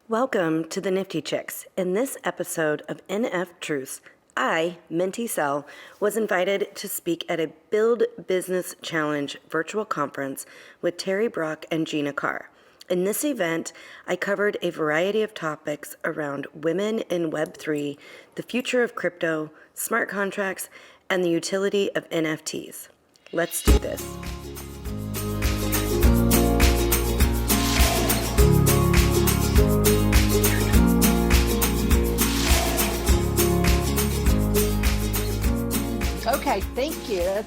Welcome to the Nifty Chicks. In this episode of NFTruths, I, Mint-ECell, was invited to speak at a Build Business Challenge virtual conference with Terry Brock and Gina Carr. In this event, I covered a variety of topics around women in Web3, the future of crypto, smart contracts, and the utility of NFTs. Let's do this. Okay, thank you.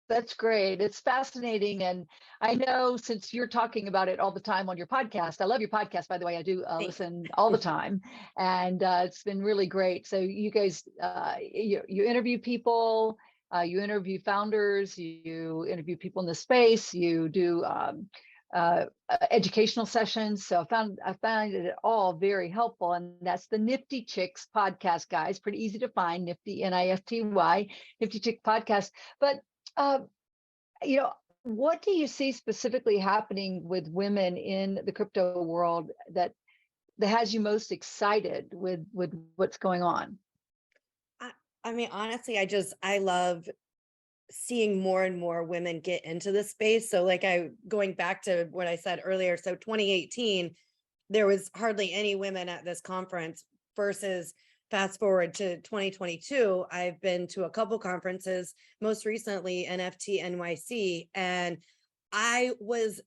That's great. It's fascinating. And I know since you're talking about it all the time on your podcast, I love your podcast, by the way. I do listen all the time. And it's been really great. So you guys, you interview people, you interview founders, you interview people in the space, you do educational sessions. So I found it all very helpful. And that's the Nifty Chicks podcast, guys. Pretty easy to find, Nifty, Nifty, Nifty Chick podcast. But what do you see specifically happening with women in the crypto world that has you most excited with what's going on? I mean, honestly, I love seeing more and more women get into the space. So going back to what I said earlier, so 2018, there was hardly any women at this conference versus fast forward to 2022. I've been to a couple conferences, most recently NFT NYC, and I was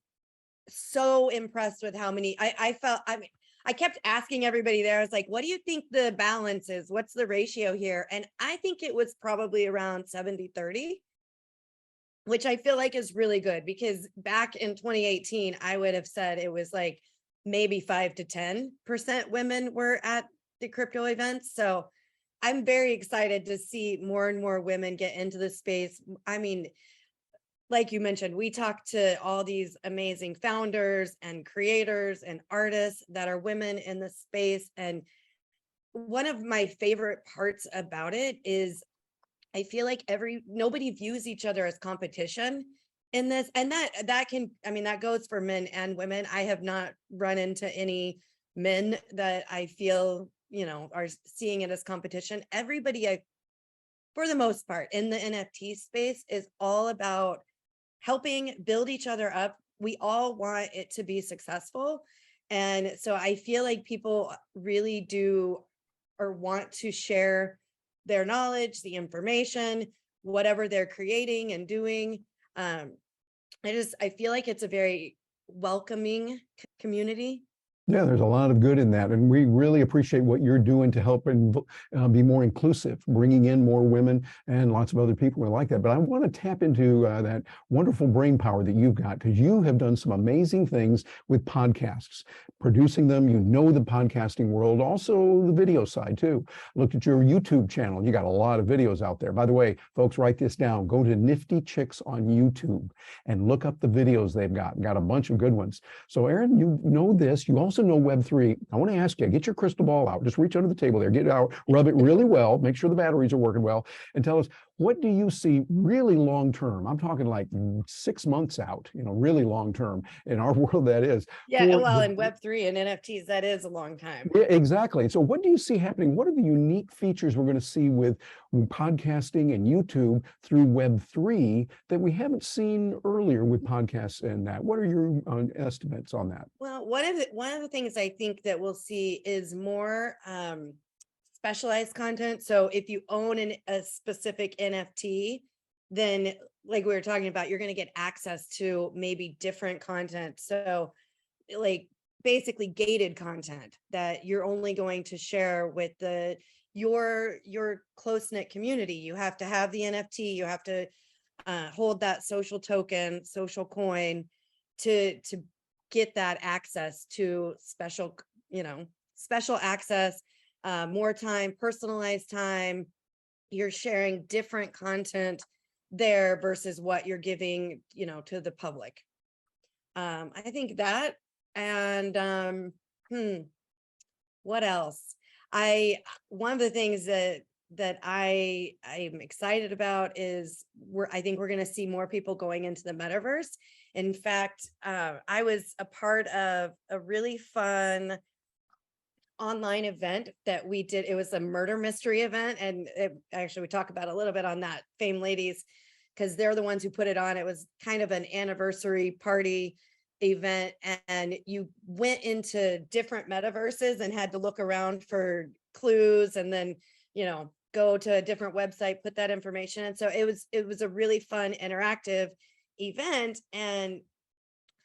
so impressed with how many I kept asking everybody there. I was like, what do you think the balance is? What's the ratio here? And I think it was probably around 70-30, which I feel like is really good, because back in 2018, I would have said it was like maybe 5 to 10% women were at the crypto events. So I'm very excited to see more and more women get into the space. I mean, like you mentioned, we talk to all these amazing founders and creators and artists that are women in the space. And one of my favorite parts about it is I feel like nobody views each other as competition in this. And that goes for men and women. I have not run into any men that I feel, are seeing it as competition. Everybody, for the most part, in the NFT space is all about helping build each other up. We all want it to be successful. And so I feel like people really do or want to share their knowledge, the information, whatever they're creating and doing. I feel like it's a very welcoming community. Yeah, there's a lot of good in that. And we really appreciate what you're doing to help and be more inclusive, bringing in more women and lots of other people are like that. But I want to tap into that wonderful brain power that you've got, because you have done some amazing things with podcasts, producing them. The podcasting world, also the video side too. Looked at your YouTube channel. You got a lot of videos out there. By the way, folks, write this down. Go to Nifty Chicks on YouTube and look up the videos they've got. Got a bunch of good ones. So Aaron, you know this. You also know Web3. I want to ask you, get your crystal ball out. Just reach under the table there, get it out, rub it really well, make sure the batteries are working well, and tell us, what do you see really long term? I'm talking like 6 months out, really long term in our world, that is. Yeah, well, in Web3 and NFTs, that is a long time. Yeah, exactly. So what do you see happening? What are the unique features we're going to see with podcasting and YouTube through Web3 that we haven't seen earlier with podcasts and that? What are your estimates on that? Well, one of the things I think that we'll see is more specialized content. So if you own a specific NFT, then like we were talking about, you're going to get access to maybe different content. So like basically gated content that you're only going to share with your close-knit community. You have to have the NFT, you have to hold that social token, social coin to get that access to special access, more time, personalized time. You're sharing different content there versus what you're giving, to the public. I think that, and what else? One of the things that I'm excited about is I think we're going to see more people going into the metaverse. In fact, I was a part of a really fun online event that we did. It was a murder mystery event. And actually, we talk about a little bit on that, Fame Ladies, because they're the ones who put it on. It was kind of an anniversary party event. And you went into different metaverses and had to look around for clues and then, go to a different website, put that information. And so it was a really fun, interactive event. And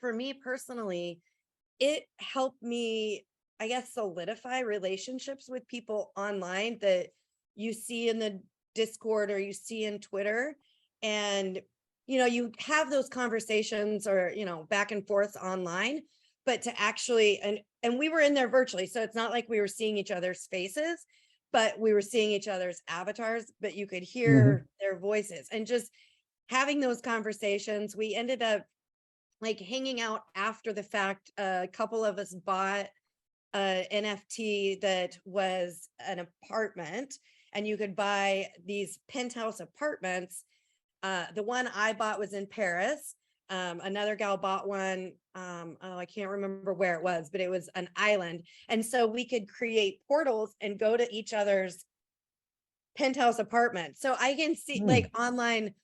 for me personally, it helped me, I guess, solidify relationships with people online that you see in the Discord or you see in Twitter. And, you have those conversations or, back and forth online, but to actually, and we were in there virtually. So it's not like we were seeing each other's faces, but we were seeing each other's avatars, but you could hear their voices and just having those conversations. We ended up like hanging out after the fact. A couple of us bought an NFT that was an apartment, and you could buy these penthouse apartments. The one I bought was in Paris. Another gal bought one. I can't remember where it was, but it was an island. And so we could create portals and go to each other's penthouse apartments. So I can see like online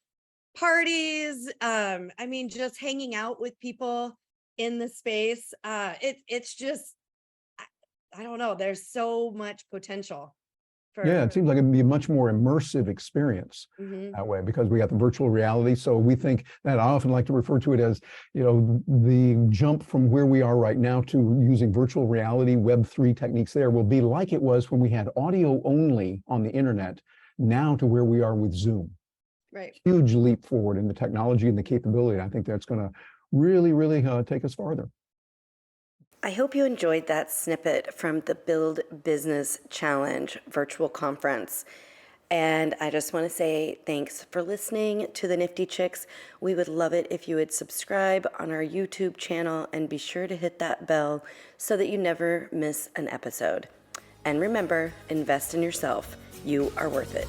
parties. Just hanging out with people in the space. It's just, I don't know. There's so much potential. Yeah, it seems like it'd be a much more immersive experience that way, because we got the virtual reality. So we think that, I often like to refer to it as, the jump from where we are right now to using virtual reality, Web3 techniques there will be like it was when we had audio only on the internet, now to where we are with Zoom. Right. Huge leap forward in the technology and the capability. I think that's going to really, really take us farther. I hope you enjoyed that snippet from the Build Business Challenge virtual conference. And I just want to say thanks for listening to the Nifty Chicks. We would love it if you would subscribe on our YouTube channel and be sure to hit that bell so that you never miss an episode. And remember, invest in yourself. You are worth it.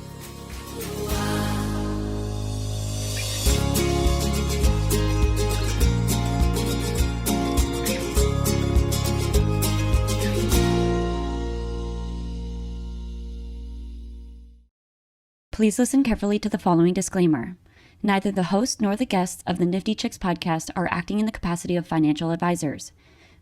Please listen carefully to the following disclaimer. Neither the host nor the guests of the Nifty Chicks podcast are acting in the capacity of financial advisors.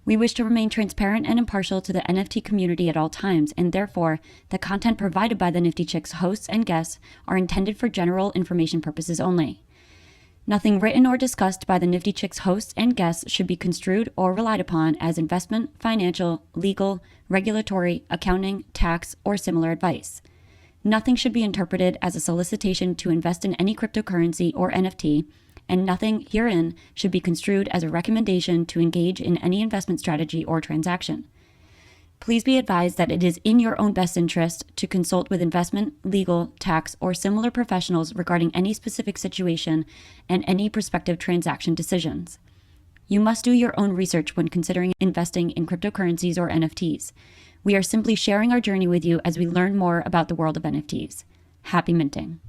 We wish to remain transparent and impartial to the NFT community at all times, and therefore, the content provided by the Nifty Chicks hosts and guests are intended for general information purposes only. Nothing written or discussed by the Nifty Chicks hosts and guests should be construed or relied upon as investment, financial, legal, regulatory, accounting, tax, or similar advice. Nothing should be interpreted as a solicitation to invest in any cryptocurrency or NFT, and nothing herein should be construed as a recommendation to engage in any investment strategy or transaction. Please be advised that it is in your own best interest to consult with investment, legal, tax, or similar professionals regarding any specific situation and any prospective transaction decisions. You must do your own research when considering investing in cryptocurrencies or NFTs. We are simply sharing our journey with you as we learn more about the world of NFTs. Happy minting.